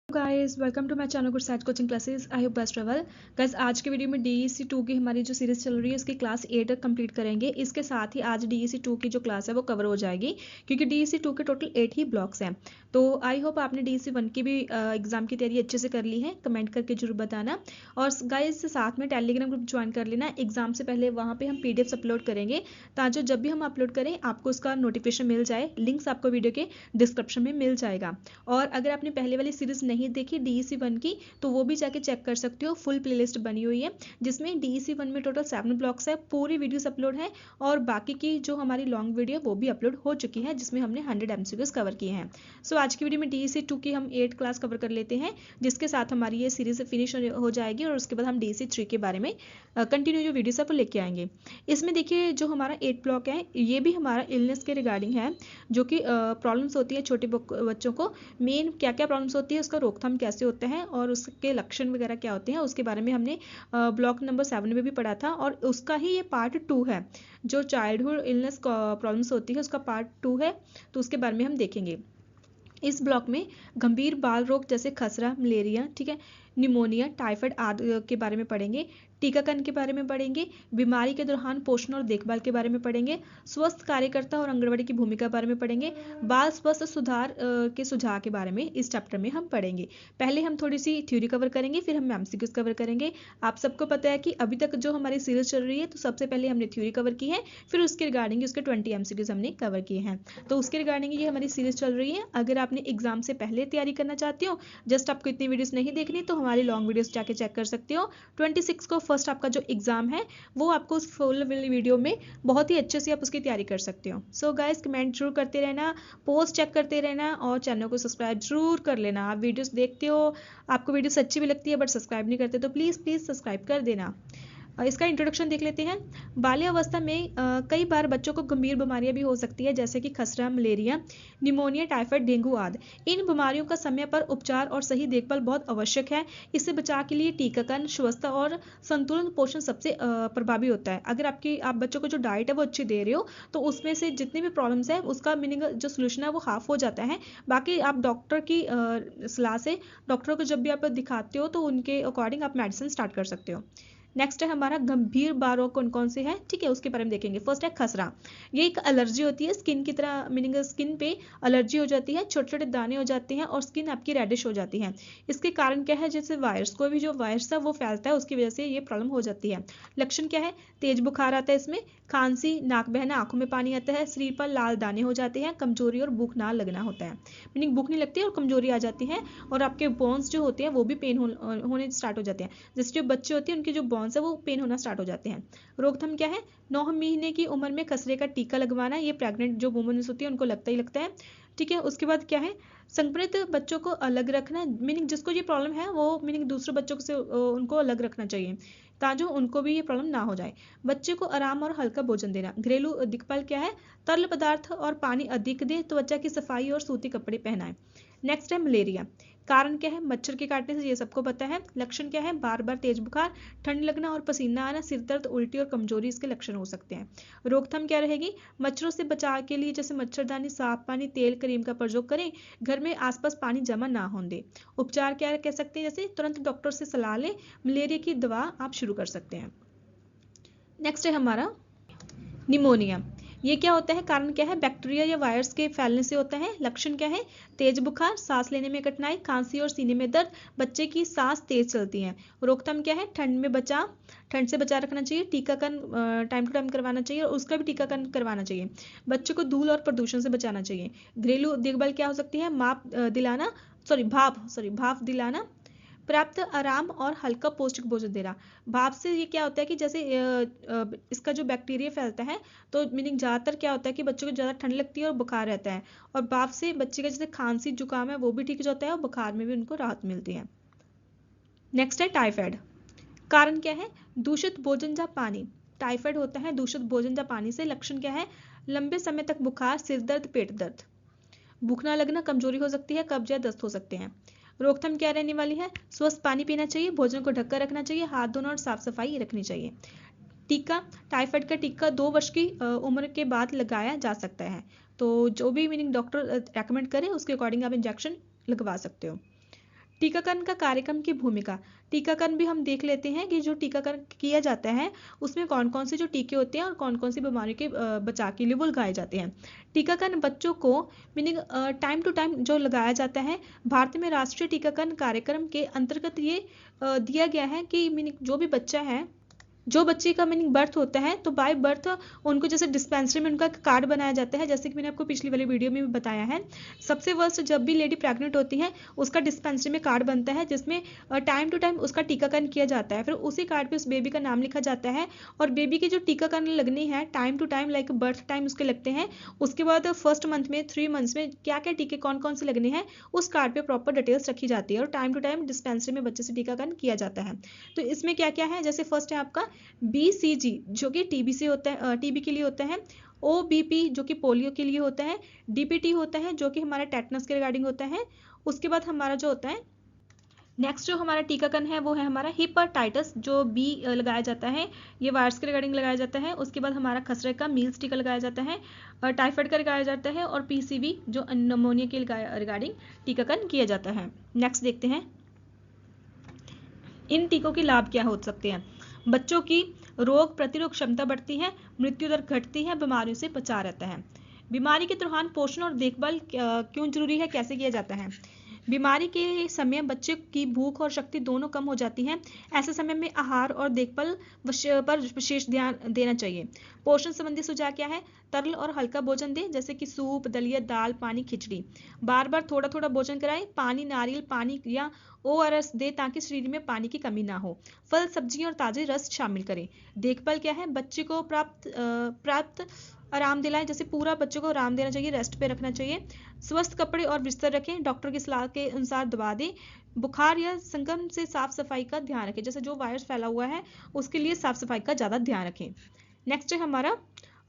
Guys welcome to my channel good side coaching classes. I hope best travel. Guys आज के video में DEC 2 की हमारी जो सीरीज चल रही है उसकी क्लास 8 कंप्लीट करेंगे। इसके साथ ही आज डीईसी 2 की जो क्लास है वो कवर हो जाएगी क्योंकि डीईसी 2 के टोटल 8 ही ब्लॉक्स हैं। तो आई होप आपने डीईसी 1 की भी एग्जाम की तैयारी अच्छे से कर ली है। कमेंट करके जरूर बताना। और गाइस साथ में टेलीग्राम ग्रुप ज्वाइन कर लेना। एग्जाम से पहले वहाँ पे हम पीडीएफ अपलोड करेंगे ताकि जब भी हम अपलोड करें आपको उसका नोटिफिकेशन मिल जाए। लिंक्स आपको वीडियो के डिस्क्रिप्शन में मिल जाएगा। और अगर आपने पहले वाली सीरीज नहीं देखी डीईसी 1 की तो वो भी जाके चेक कर सकते हो। फुल प्लेलिस्ट बनी हुई है जिसमें डीईसी 1 में टोटल 7 ब्लॉक्स है, पूरी वीडियोस अपलोड है और बाकी की जो हमारी लॉन्ग वीडियो वो भी अपलोड हो चुकी है जिसमें हमने 100 एमसीक्यूज कवर किए हैं। सो आज की वीडियो में डीईसी 2 की हम 8 क्लास कवर कर लेते हैं जिसके साथ हमारी ये सीरीज फिनिश हो जाएगी और उसके बाद हम डीईसी 3 के बारे में कंटिन्यू जो वीडियोस है वो लेके आएंगे। इसमें देखिए जो हमारा 8 ब्लॉक है ये भी हमारा इलनेस के रिगार्डिंग है, जो कि प्रॉब्लम्स होती है छोटे बच्चों को। मेन क्या क्या प्रॉब्लम्स होती है, उसका रोकथाम कैसे होता है और उसके लक्षण वगैरह क्या होते हैं उसके बारे में हमने ब्लॉक नंबर 7 में भी पढ़ा था और उसका ही ये पार्ट 2 है। जो चाइल्डहुड इलनेस प्रॉब्लम्स होती है उसका पार्ट 2 है, तो उसके बारे में हम देखेंगे। इस ब्लॉक में गंभीर बाल रोग जैसे खसरा, मलेरिया, ठीक है, निमोनिया, टाइफाइड आदि के बारे में पढ़ेंगे। टीकाकरण के बारे में पढ़ेंगे। बीमारी के दौरान पोषण और देखभाल के बारे में पढ़ेंगे। स्वस्थ कार्यकर्ता और आंगनबाड़ी की भूमिका के बारे में पढ़ेंगे। बाल स्वास्थ्य सुधार के सुझाव के बारे में इस चैप्टर में हम पढ़ेंगे। पहले हम थोड़ी सी थ्योरी कवर करेंगे, फिर हम एमसीक्यूज कवर करेंगे। आप सबको पता है कि अभी तक जो हमारी सीरीज चल रही है तो सबसे पहले हमने थ्योरी कवर की है, फिर उसके रिगार्डिंग उसके 20 एमसीक्यूज हमने कवर किए हैं। तो उसके रिगार्डिंग ये हमारी सीरीज चल रही है। अगर आपने एग्जाम से पहले तैयारी करना चाहते हो, जस्ट आपको इतनी वीडियोस नहीं देखनी तो हमारी लॉन्ग वीडियोस जाके चेक कर सकते हो। 26 को फर्स्ट आपका जो एग्जाम है वो आपको उस फुल वीडियो में बहुत ही अच्छे से आप उसकी तैयारी कर सकते हो। सो गाइस कमेंट जरूर करते रहना, पोस्ट चेक करते रहना और चैनल को सब्सक्राइब जरूर कर लेना। आप वीडियोस देखते हो, आपको वीडियोस अच्छी भी लगती है बट सब्सक्राइब नहीं करते तो प्लीज़ प्लीज़ सब्सक्राइब कर देना। इसका इंट्रोडक्शन देख लेते हैं। बाल्यावस्था में कई बार बच्चों को गंभीर बीमारियां भी हो सकती है जैसे कि खसरा, मलेरिया, निमोनिया, टाइफाइड, डेंगू आदि। इन बीमारियों का समय पर उपचार और सही देखभाल बहुत आवश्यक है। इससे बचाव के लिए टीकाकरण, स्वस्थता और संतुलन पोषण सबसे प्रभावी होता है। अगर आप बच्चों को जो डाइट है वो अच्छी दे रहे हो तो उसमें से जितनी भी प्रॉब्लम्स है उसका मीनिंग जो सोल्यूशन है वो हाफ हो जाता है। बाकी आप डॉक्टर की सलाह से डॉक्टरों को जब भी आप दिखाते हो तो उनके अकॉर्डिंग आप मेडिसिन स्टार्ट कर सकते हो। नेक्स्ट है हमारा गंभीर बाल रोग कौन कौन से हैं, ठीक है, उसके बारे में देखेंगे। फर्स्ट है खसरा। ये एक एलर्जी होती है स्किन की तरह, मीनिंग स्किन पे एलर्जी हो जाती है, छोटे छोटे दाने हो जाते हैं और स्किन आपकी रेडिश हो जाती है। इसके कारण क्या है, जैसे वायरस, कोई भी जो वायरस है वो फैलता है उसकी वजह से ये प्रॉब्लम हो जाती है। लक्षण क्या है, तेज बुखार आता है इसमें, खांसी, नाक बहना, आंखों में पानी आता है, शरीर पर लाल दाने हो जाते हैं, कमजोरी और भूख ना लगना होता है। मीनिंग भूख नहीं लगती है और कमजोरी आ जाती है और आपके बोन्स जो होते हैं वो भी पेन होने स्टार्ट हो जाते हैं। जैसे जो बच्चे होते हैं उनके जो बोन्स है वो पेन होना स्टार्ट हो जाते हैं। रोकथाम क्या है, 9 महीने की उम्र में खसरे का टीका लगवाना। ये प्रेग्नेंट जो वुमेन्स होती है उनको लगता ही लगता है, ठीक है। उसके बाद क्या है, संक्रमित बच्चों को अलग रखना, मीनिंग जिसको ये प्रॉब्लम है वो मीनिंग दूसरे बच्चों से उनको अलग रखना चाहिए ताकि उनको भी ये प्रॉब्लम ना हो जाए। बच्चे को आराम और हल्का भोजन देना। घरेलू दिक्कत क्या है, तरल पदार्थ और पानी अधिक दे, त्वचा की सफाई और सूती कपड़े पहनाएं। नेक्स्ट है मलेरिया। कारण क्या है, मच्छर के काटने से, ये सबको पता है। लक्षण क्या है, बार बार तेज बुखार, ठंड लगना और पसीना आना, सिर दर्द, उल्टी और कमजोरी इसके लक्षण हो सकते हैं। रोकथाम क्या रहेगी, मच्छरों से बचाव के लिए जैसे मच्छरदानी, साफ पानी, तेल, क्रीम का प्रयोग करें। घर में आसपास पानी जमा ना होने दें। उपचार क्या कह सकते हैं, जैसे तुरंत डॉक्टर से सलाह लें, मलेरिया की दवा आप शुरू कर सकते हैं। नेक्स्ट है हमारा निमोनिया। ये क्या होता है, कारण क्या है, बैक्टीरिया या वायरस के फैलने से होता है। लक्षण क्या है, तेज बुखार, सांस लेने में कठिनाई, खांसी और सीने में दर्द, बच्चे की सांस तेज चलती है। रोकथाम क्या है, ठंड में बचाव, ठंड से बचा रखना चाहिए, टीकाकरण टाइम टू टाइम करवाना चाहिए और उसका भी टीकाकरण करवाना चाहिए। बच्चे को धूल और प्रदूषण से बचाना चाहिए। घरेलू देखभाल क्या हो सकती है, भाप दिलाना, पर्याप्त आराम और हल्का पौष्टिक भोजन देना। भाप से ये क्या होता है कि जैसे इसका जो बैक्टीरिया फैलता है तो मीनिंग ज़्यादातर क्या होता है कि बच्चों को ज़्यादा ठंड लगती है और बुखार रहता है और भाप से बच्चे का जैसे खांसी जुकाम है वो भी ठीक हो जाता है और बुखार में भी उनको राहत मिलती है। नेक्स्ट है टाइफाइड। कारण क्या है, दूषित भोजन या पानी। टाइफाइड होता है दूषित भोजन या पानी से। लक्षण क्या है, लंबे समय तक बुखार, सिर दर्द, पेट दर्द, भूख ना लगना, कमजोरी हो सकती है, कब्ज या दस्त हो सकते हैं। रोकथाम क्या रहने वाली है, स्वस्थ पानी पीना चाहिए, भोजन को ढककर रखना चाहिए, हाथ धोना और साफ सफाई रखनी चाहिए। टीका, टाइफाइड का टीका 2 वर्ष की उम्र के बाद लगाया जा सकता है। तो जो भी मीनिंग डॉक्टर रेकमेंड करे उसके अकॉर्डिंग आप इंजेक्शन लगवा सकते हो। टीकाकरण का कार्यक्रम की भूमिका। टीकाकरण भी हम देख लेते हैं कि जो टीकाकरण किया जाता है उसमें कौन कौन से जो टीके होते हैं और कौन कौन सी बीमारियों के बचाव के लिए वो लगाए जाते हैं। टीकाकरण बच्चों को मीनिंग टाइम टू टाइम जो लगाया जाता है। भारत में राष्ट्रीय टीकाकरण कार्यक्रम के अंतर्गत ये दिया गया है कि मीनिंग जो बच्चे का मीनिंग बर्थ होता है तो बाय बर्थ उनको जैसे डिस्पेंसरी में उनका कार्ड बनाया जाता है, जैसे कि मैंने आपको पिछली वाली वीडियो में भी बताया है। सबसे फर्स्ट जब भी लेडी प्रेग्नेंट होती है उसका डिस्पेंसरी में कार्ड बनता है जिसमें टाइम टू टाइम उसका टीकाकरण किया जाता है। फिर उसी कार्ड पे उस बेबी का नाम लिखा जाता है और बेबी के जो टीकाकरण लगनी है time to time like birth time उसके लगते हैं। उसके बाद फर्स्ट मंथ में 3 मंथ्स में क्या क्या टीके कौन कौन से लगने हैं उस कार्ड पे प्रॉपर डिटेल्स रखी जाती है और टाइम टू टाइम डिस्पेंसरी में बच्चे से टीकाकरण किया जाता है। तो इसमें क्या क्या है, जैसे फर्स्ट है आपका BCG जो कि टीबी से होता है, टीबी के लिए होता है। OBP जो कि पोलियो के लिए होता है। DPT होता है जो कि हमारा टेटनस के रिगार्डिंग होता है। उसके बाद हमारा जो होता है नेक्स्ट जो हमारा टीकाकरण है वो है हमारा हेपेटाइटिस जो बी लगाया जाता है, ये वायरस के रिगार्डिंग लगाया जाता है। उसके बाद हमारा खसरे का मील्स टीका लगाया जाता है, टाइफाइड का लगाया जाता है और PCV जो निमोनिया के रिगार्डिंग टीकाकरण किया जाता है। नेक्स्ट देखते हैं इन टीकों के लाभ क्या हो सकते हैं। बच्चों की रोग प्रतिरोध क्षमता बढ़ती है, मृत्यु दर घटती है, बीमारियों से बचा रहता है। बीमारी के दौरान पोषण और देखभाल क्यों जरूरी है, कैसे किया जाता है। बीमारी के समय बच्चे की भूख और शक्ति दोनों कम हो जाती हैं। ऐसे समय में आहार और देखभाल पर विशेष ध्यान देना चाहिए। पोषण संबंधी सुझाव क्या है, तरल और हल्का भोजन दें जैसे कि सूप, दलिया, दाल, पानी, खिचड़ी। बार बार थोड़ा थोड़ा भोजन कराएं। पानी, नारियल पानी या ORS दे ताकि शरीर में पानी की कमी ना हो। फल, सब्जियां और ताजे रस शामिल करें। देखभाल क्या है, बच्चे को प्राप्त आराम दिलाएं, जैसे पूरा बच्चों को आराम देना चाहिए, रेस्ट पे रखना चाहिए। स्वस्थ कपड़े और बिस्तर रखें, डॉक्टर की सलाह के अनुसार दबा दें। बुखार या संक्रमण से साफ सफाई का ध्यान रखें, जैसे जो वायरस फैला हुआ है उसके लिए साफ सफाई का ज़्यादा ध्यान रखें। नेक्स्ट है हमारा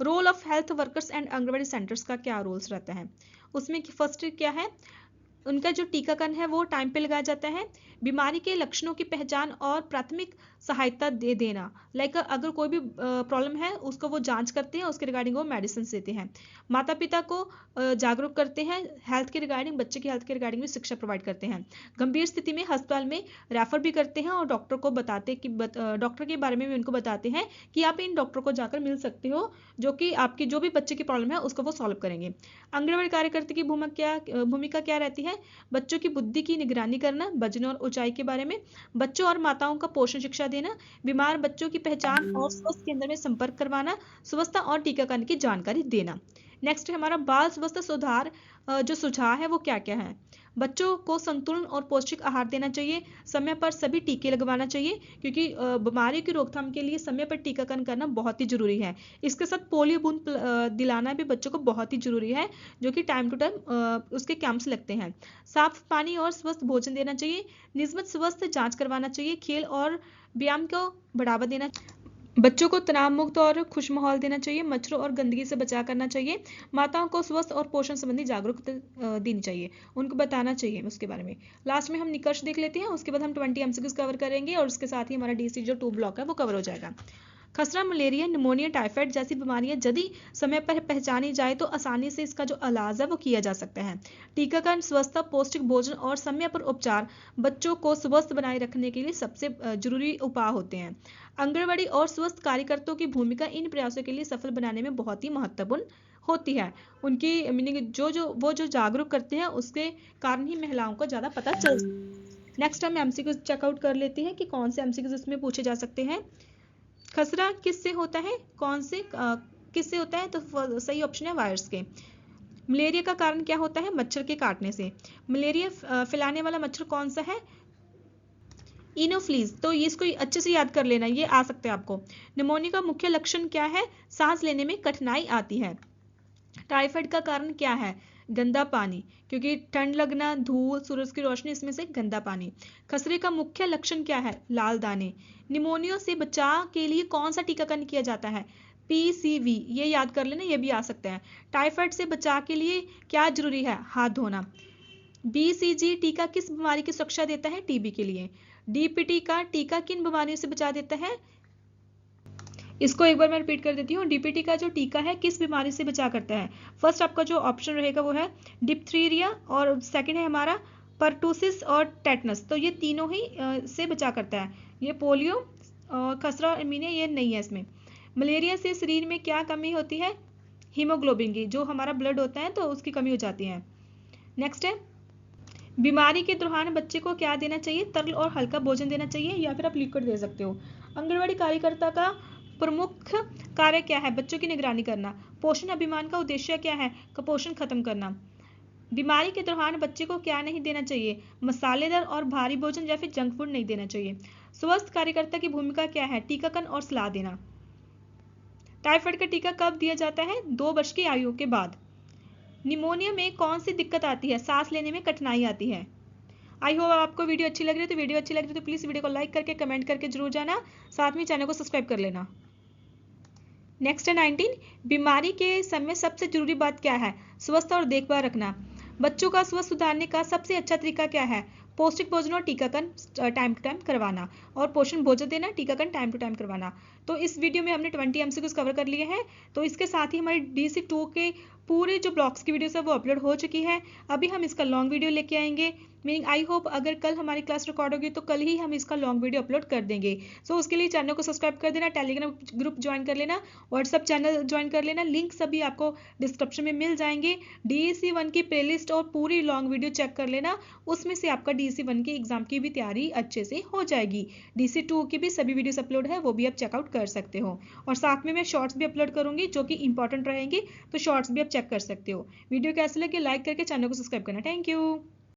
role of health workers and anganwadi centres का क्या रोल्स रहता है। उसमें फर्स्ट क्या है, उनका जो टीकाकरण है वो टाइम पे लगाया जाता है। बीमारी के लक्षणों की पहचान और प्राथमिक सहायता दे देना, लाइक अगर कोई भी प्रॉब्लम है उसको वो जांच करते हैं, उसके रिगार्डिंग वो मेडिसिन देते हैं। माता पिता को जागरूक करते हैं, हेल्थ के रिगार्डिंग, बच्चे की हेल्थ के रिगार्डिंग भी शिक्षा प्रोवाइड करते हैं। गंभीर स्थिति में अस्पताल में रेफर भी करते हैं और डॉक्टर को बताते कि डॉक्टर के बारे में भी उनको बताते हैं कि आप इन डॉक्टर को जाकर मिल सकते हो जो कि आपकी जो भी बच्चे की प्रॉब्लम है उसको वो सॉल्व करेंगे। आंगनबाड़ी कार्यकर्ता की भूमिका क्या रहती है, बच्चों की बुद्धि की निगरानी करना, वजन और ऊंचाई के बारे में, बच्चों और माताओं का पोषण शिक्षा देना, बीमार बच्चों की पहचान और स्वास्थ्य केंद्र में संपर्क करवाना, स्वास्थ्य और टीकाकरण की जानकारी देना। नेक्स्ट है हमारा बाल स्वास्थ्य सुधार जो सुझाव है वो क्या क्या है। बच्चों को संतुलन और पौष्टिक आहार देना चाहिए, समय पर सभी टीके लगवाना चाहिए क्योंकि बीमारी की रोकथाम के लिए समय पर टीकाकरण करना बहुत ही जरूरी है। इसके साथ पोलियो बूंद दिलाना भी बच्चों को बहुत ही जरूरी है जो कि टाइम टू टाइम उसके कैंप्स लगते हैं। साफ पानी और स्वस्थ भोजन देना चाहिए, नियमित स्वास्थ्य जांच करवाना चाहिए, खेल और व्यायाम को बढ़ावा देना चाहिए। बच्चों को तनाव मुक्त और खुश माहौल देना चाहिए, मच्छरों और गंदगी से बचाव करना चाहिए। माताओं को स्वस्थ और पोषण संबंधी जागरूकता देनी चाहिए, उनको बताना चाहिए उसके बारे में। लास्ट में हम निष्कर्ष देख लेते हैं, उसके बाद हम 20 MCQs कवर करेंगे और उसके साथ ही हमारा DC जो 2 ब्लॉक है वो कवर हो जाएगा। खसरा, मलेरिया, निमोनिया, टाइफाइड जैसी बीमारियां यदि समय पर पहचानी जाए तो आसानी से इसका जो इलाज है वो किया जा सकता है। टीकाकरण, स्वच्छता, पौष्टिक भोजन और समय पर उपचार बच्चों को स्वस्थ बनाए रखने के लिए सबसे जरूरी उपाय होते हैं। आंगनबाड़ी और स्वास्थ्य कार्यकर्ताओं की भूमिका इन प्रयासों के लिए सफल बनाने में बहुत ही महत्वपूर्ण होती है। उनकी मीनिंग जो जागरूक करते हैं उसके कारण ही महिलाओं को ज्यादा पता चल। नेक्स्ट हम MCQ चेकआउट कर लेते हैं कि कौन से MCQ इसमें पूछे जा सकते हैं। खसरा किससे होता है, कौन से किससे होता है, तो सही ऑप्शन है वायरस के। मलेरिया का कारण क्या होता है, मच्छर के काटने से। मलेरिया फैलाने वाला मच्छर कौन सा है, इनोफ्लीज, तो ये इसको अच्छे से याद कर लेना, ये आ सकते हैं आपको। निमोनिया का मुख्य लक्षण क्या है, सांस लेने में कठिनाई आती है। टाइफाइड का कारण क्या है, गंदा पानी, क्योंकि ठंड लगना, धूल, सूरज की रोशनी, इसमें से गंदा पानी। खसरे का मुख्य लक्षण क्या है, लाल दाने। निमोनिया से बचाव के लिए कौन सा टीकाकरण किया जाता है, PCV, ये याद कर लेना, ये भी आ सकता है। टाइफाइड से बचाव के लिए क्या जरूरी है, हाथ धोना। BCG टीका किस बीमारी की सुरक्षा देता है, TB के लिए। DPT का टीका किन बीमारियों से बचा देता है, इसको एक बार मैं रिपीट कर देती हूँ। DPT का जो टीका है किस बीमारी से बचा करता है। फर्स्ट आपका जो ऑप्शन रहेगा वो है डिप्थीरिया और सेकंड है हमारा परटूसिस और टेटनस, तो ये तीनों ही से बचा करता है। ये पोलियो, खसरा और एनीमिया ये नहीं है इसमें। मलेरिया से शरीर में क्या कमी होती है? हीमोग्लोबिन की, जो हमारा ब्लड होता है तो उसकी कमी हो जाती है। नेक्स्ट है, बीमारी के दौरान बच्चे को क्या देना चाहिए? तरल और हल्का भोजन देना चाहिए या फिर आप लिक्विड दे सकते हो। आंगनवाड़ी कार्यकर्ता का प्रमुख कार्य क्या है? बच्चों की निगरानी करना। पोषण अभियान का उद्देश्य क्या है? कुपोषण खत्म करना। बीमारी के दौरान बच्चे को क्या नहीं देना चाहिए? मसालेदार और भारी भोजन या फिर जंक फूड नहीं देना चाहिए। स्वास्थ्य कार्यकर्ता की भूमिका क्या है? टीकाकरण और सलाह देना। टाइफाइड का टीका कब दिया जाता है? 2 वर्ष की आयु के बाद। निमोनिया में कौन सी दिक्कत आती है? सांस लेने में कठिनाई आती है। आई होप आपको वीडियो अच्छी लग रही है, तो वीडियो अच्छी लग रही है तो प्लीज़ वीडियो को लाइक करके कमेंट करके जरूर जाना, साथ में चैनल को सब्सक्राइब कर लेना। नेक्स्ट है 19, बीमारी के समय सबसे जरूरी बात क्या है? स्वस्थ और देखभाल रखना। बच्चों का स्वास्थ्य सुधारने का सबसे अच्छा तरीका क्या है? पौष्टिक भोजन और टीकाकरण टाइम टू टाइम करवाना, और पोषण भोजन देना, टीकाकरण टाइम टू टाइम करवाना। तो इस वीडियो में हमने 20 MCQs कवर कर लिए हैं। तो इसके साथ ही हमारी DEC 2 के पूरे जो ब्लॉक्स की वीडियोस है वो अपलोड हो चुकी है। अभी हम इसका लॉन्ग वीडियो लेके आएंगे, मीनिंग आई होप अगर कल हमारी क्लास रिकॉर्ड होगी तो कल ही हम इसका लॉन्ग वीडियो अपलोड कर देंगे। सो उसके लिए चैनल को सब्सक्राइब कर देना, टेलीग्राम ग्रुप ज्वाइन कर लेना, व्हाट्सअप चैनल ज्वाइन कर लेना, लिंक सभी आपको डिस्क्रिप्शन में मिल जाएंगे। DEC 1 की प्लेलिस्ट और पूरी लॉन्ग वीडियो चेक कर लेना, उसमें से आपका DEC 1 के एग्जाम की भी तैयारी अच्छे से हो जाएगी। DEC 2 की भी सभी वीडियोस अपलोड है, वो भी आप चेकआउट कर सकते हो, और साथ में मैं शॉर्ट्स भी अपलोड करूंगी जो कि इंपॉर्टेंट रहेंगे, तो शॉर्ट्स भी आप चेक कर सकते हो। वीडियो कैसे लगे लाइक करके चैनल को सब्सक्राइब करना। Thank you.